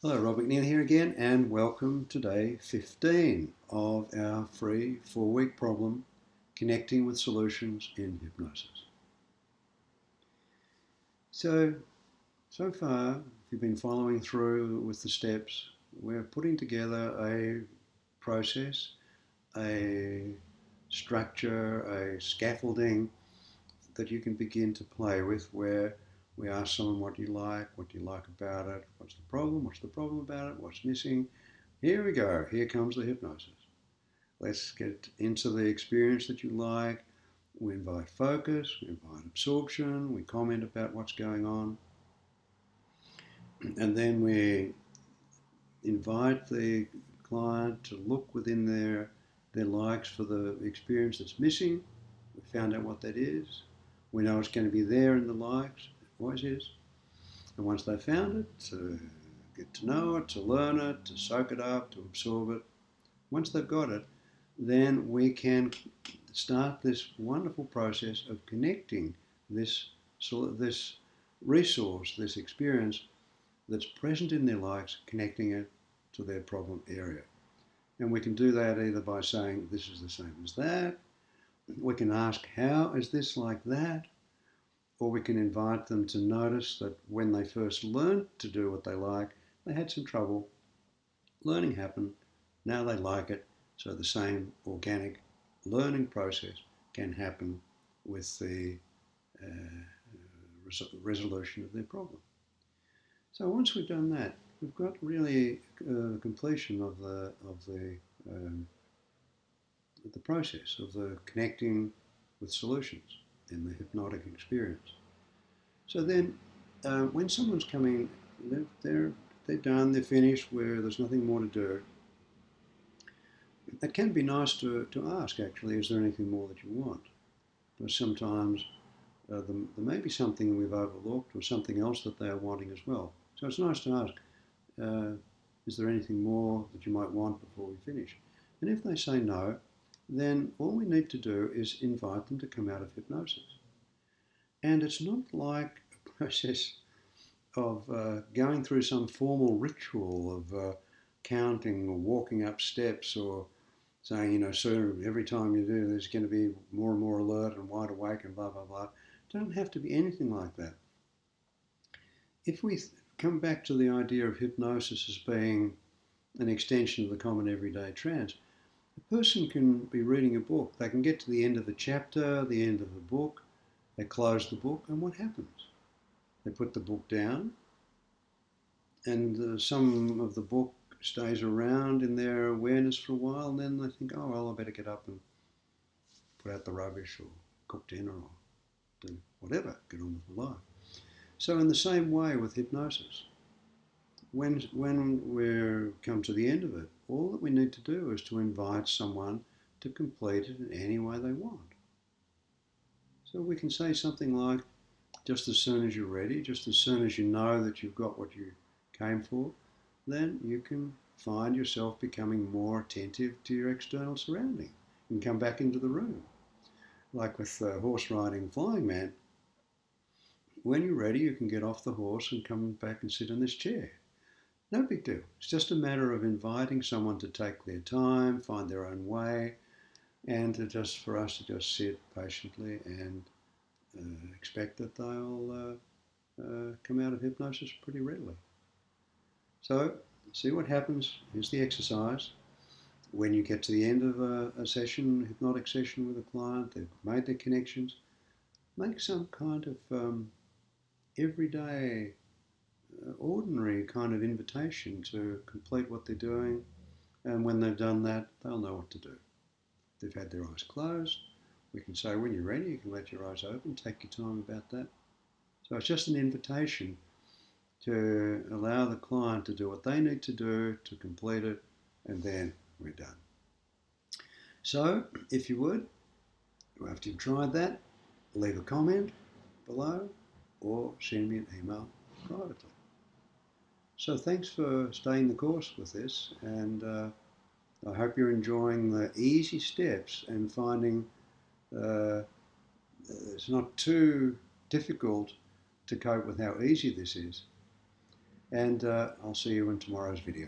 Hello, Rob McNeilly here again, and welcome to day 15 of our free 4-week problem, Connecting with Solutions in Hypnosis. So far, if you've been following through with the steps, we're putting together a process, a structure, a scaffolding that you can begin to play with where we ask someone what you like about it, what's the problem about it, what's missing. Here we go, here comes the hypnosis. Let's get into the experience that you like. We invite focus, we invite absorption, we comment about what's going on, and then we invite the client to look within their likes for the experience that's missing. We found out what that is. We know it's going to be there in the likes, it always is. And once they've found it, to get to know it, to learn it, to soak it up, to absorb it, once they've got it, then we can start this wonderful process of connecting this resource, this experience that's present in their lives, connecting it to their problem area. And we can do that either by saying this is the same as that, we can ask how is this like that, or we can invite them to notice that when they first learned to do what they like, they had some trouble. Learning happened, now they like it, so the same organic learning process can happen with the resolution of their problem. So once we've done that, we've got really completion of the process of the connecting with solutions in the hypnotic experience. So then, when someone's coming, they're done, they're finished, where there's nothing more to do. It can be nice to ask, actually, is there anything more that you want? Because sometimes there may be something we've overlooked or something else that they're wanting as well. So it's nice to ask, is there anything more that you might want before we finish? And if they say no, then all we need to do is invite them to come out of hypnosis. And it's not like a process of going through some formal ritual of counting or walking up steps or saying, sir, every time you do, there's going to be more and more alert and wide awake and blah, blah, blah. It doesn't have to be anything like that. If we come back to the idea of hypnosis as being an extension of the common everyday trance, a person can be reading a book. They can get to the end of the chapter, the end of the book. They close the book, and what happens? They put the book down, and some of the book stays around in their awareness for a while, and then they think, oh, well, I better get up and put out the rubbish or cook dinner or do whatever, get on with my life. So in the same way with hypnosis, when we come to the end of it, all that we need to do is to invite someone to complete it in any way they want. So we can say something like, just as soon as you're ready, just as soon as you know that you've got what you came for, then you can find yourself becoming more attentive to your external surrounding and come back into the room. Like with horse riding Flying Man, when you're ready, you can get off the horse and come back and sit in this chair. No big deal. It's just a matter of inviting someone to take their time, find their own way, and for us to just sit patiently and expect that they'll come out of hypnosis pretty readily. So, see what happens. Here's the exercise. When you get to the end of a session, hypnotic session with a client, they've made their connections, make some kind of everyday, ordinary kind of invitation to complete what they're doing. And when they've done that, they'll know what to do. They've had their eyes closed. We can say, when you're ready, you can let your eyes open, take your time about that. So it's just an invitation to allow the client to do what they need to do to complete it, and then we're done. So, if you would, after you've tried that, leave a comment below or send me an email privately. So thanks for staying the course with this, and I hope you're enjoying the easy steps and finding it's not too difficult to cope with how easy this is. and I'll see you in tomorrow's video.